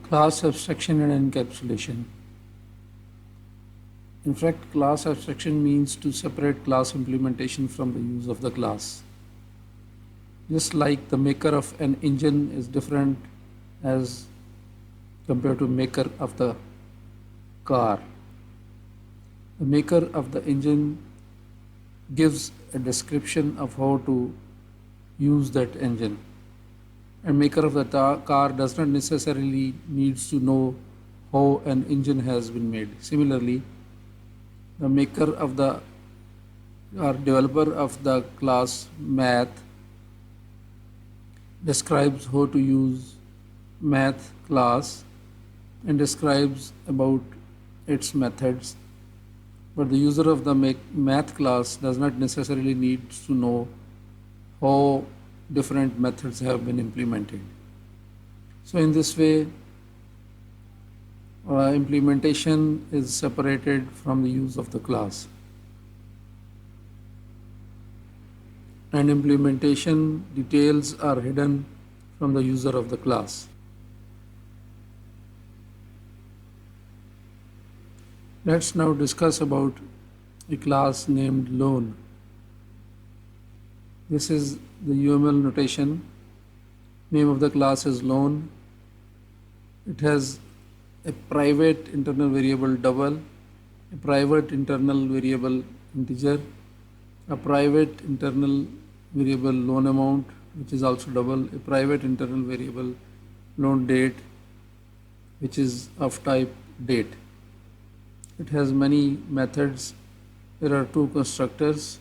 Class abstraction and encapsulation. In fact, class abstraction means to separate class implementation from the use of the class. Just like the maker of an engine is different as compared to maker of the car. The maker of the engine gives a description of how to use that engine, and maker of the car does not necessarily needs to know how an engine has been made. Similarly, the maker of the or developer of the class math describes how to use math class and describes about its methods, but the user of the math class does not necessarily need to know how different methods have been implemented. So in this way, implementation is separated from the use of the class, and implementation details are hidden from the user of the class. Let's now discuss about a class named loan. This is the UML notation. Name of the class is loan. It has a private internal variable double, a private internal variable integer, a private internal variable loan amount, which is also double, a private internal variable loan date, which is of type date. It has many methods. There are two constructors.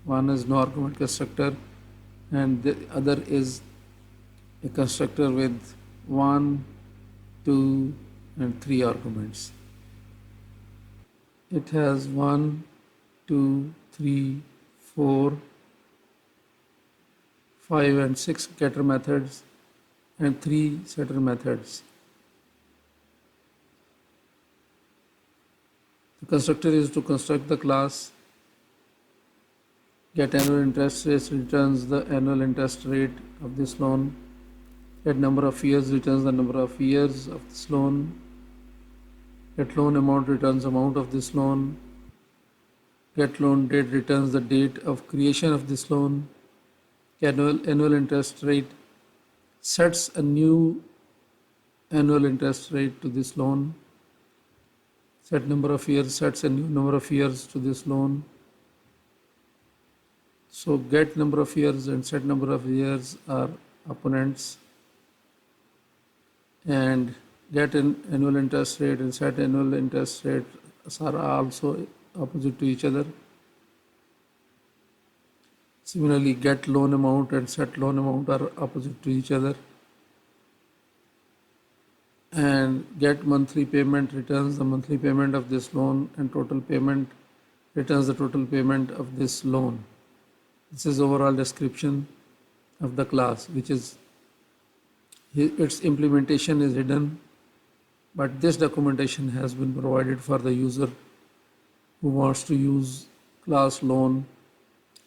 One is no argument constructor, and the other is a constructor with 1, 2, and 3 arguments. It has 1, 2, 3, 4, 5, and 6 getter methods and 3 setter methods. The constructor is to construct the class. Get annual interest rate returns the annual interest rate of this loan. Get number of years returns the number of years of this loan. Get loan amount returns amount of this loan. Get loan date returns the date of creation of this loan. Get annual interest rate sets a new annual interest rate to this loan. Set number of years sets a new number of years to this loan. So get number of years and set number of years are opponents, and get an annual interest rate and set annual interest rate are also opposite to each other. Similarly, get loan amount and set loan amount are opposite to each other. And get monthly payment returns the monthly payment of this loan, and total payment returns the total payment of this loan. This is overall description of the class, which is its implementation is hidden, but this documentation has been provided for the user who wants to use class loan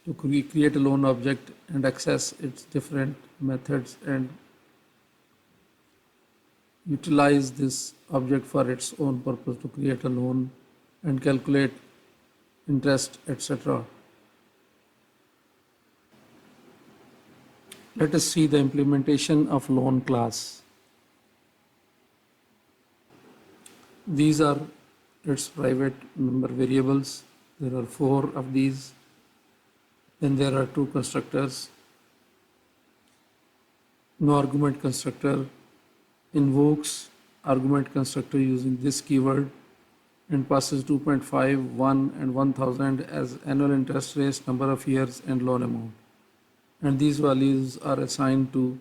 to create a loan object and access its different methods and utilize this object for its own purpose to create a loan and calculate interest, etc. Let us see the implementation of loan class. These are its private member variables. There are 4 of these. Then there are 2 constructors. No argument constructor invokes argument constructor using this keyword and passes 2.5, 1, and 1000 as annual interest rates, number of years, and loan amount. And these values are assigned to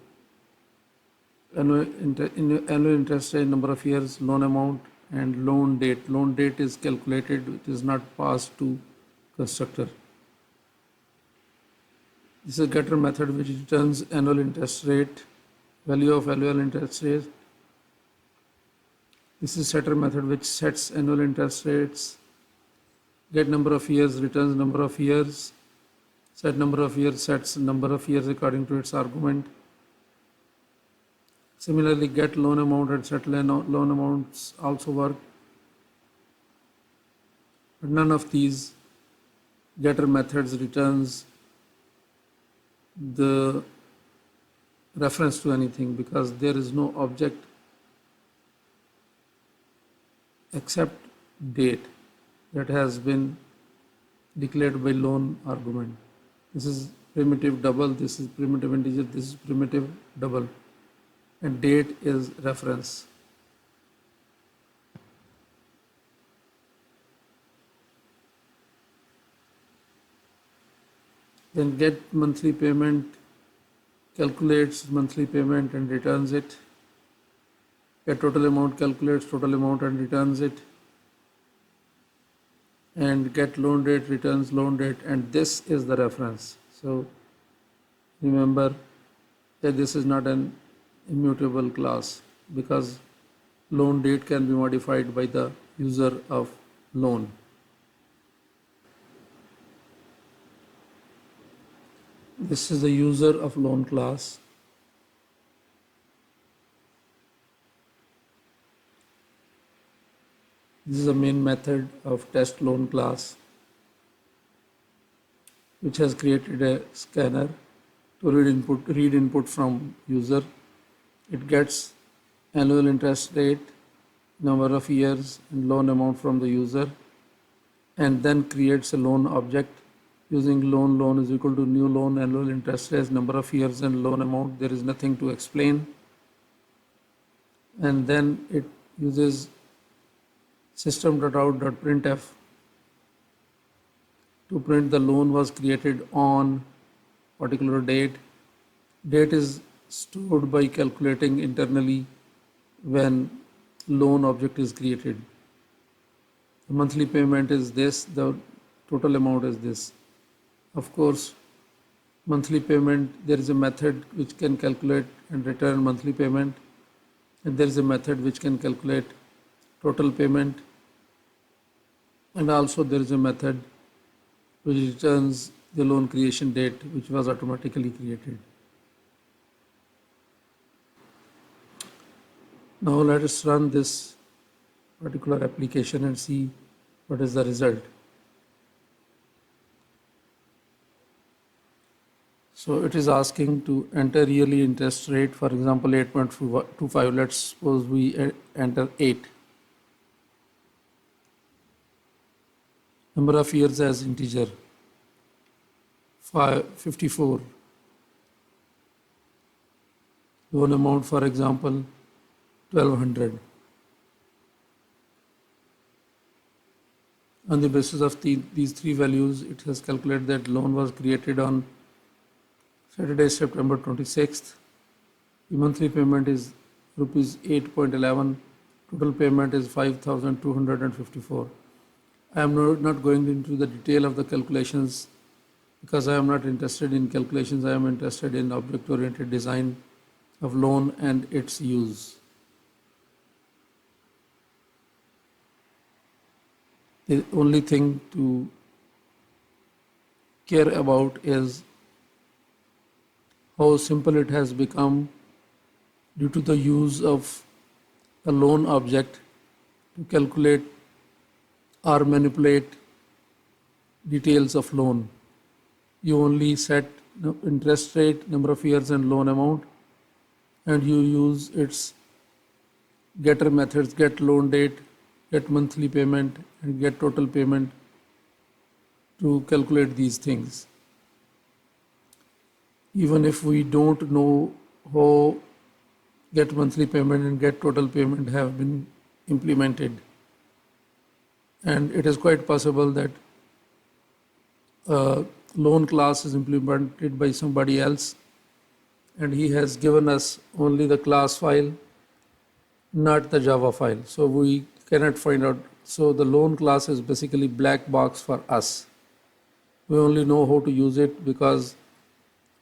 annual interest rate, number of years, loan amount, and loan date. Loan date is calculated, it is not passed to constructor. This is a getter method which returns annual interest rate, value of annual interest rate. This is setter method which sets annual interest rates. Get number of years returns number of years. Set number of years sets number of years according to its argument. Similarly, get loan amount and set loan amounts also work. But none of these getter methods returns the reference to anything because there is no object except date that has been declared by loan argument. This is primitive double, this is primitive integer, this is primitive double, and date is reference. Then get monthly payment calculates monthly payment and returns it. Get total amount calculates total amount and returns it. And get loan date returns loan date, and this is the reference. So remember that this is not an immutable class because loan date can be modified by the user of loan. This is the user of loan class. This is the main method of test loan class, which has created a scanner to read input from user. It gets annual interest rate, number of years, and loan amount from the user, and then creates a loan object using loan is equal to new loan, annual interest rate, number of years, and loan amount. There is nothing to explain. And then it uses system.out.printf to print the loan was created on particular date. Date is stored by calculating internally when loan object is created. The monthly payment is this, the total amount is this. Of course, monthly payment, there is a method which can calculate and return monthly payment, and there is a method which can calculate total payment, and also there is a method which returns the loan creation date which was automatically created. Now let us run this particular application and see what is the result. So it is asking to enter yearly interest rate, for example 8.25. Let's suppose we enter 8. Number of years as integer 54. Loan amount, for example 1200. On the basis of these three values, it has calculated that loan was created on Saturday, September 26th. The monthly payment is rupees 8.11. Total payment is 5,254. I am not going into the detail of the calculations because I am not interested in calculations. I am interested in object-oriented design of loan and its use. The only thing to care about is how simple it has become due to the use of a loan object to calculate or manipulate details of loan. You only set interest rate, number of years, and loan amount, and you use its getter methods, get loan date, get monthly payment, and get total payment to calculate these things. Even if we don't know how get monthly payment and get total payment have been implemented, and it is quite possible that loan class is implemented by somebody else and he has given us only the class file, not the Java file, so we cannot find out. So the loan class is basically black box for us. We only know how to use it because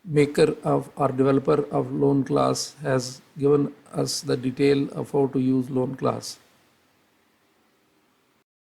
maker of or developer of loan class has given us the detail of how to use loan class.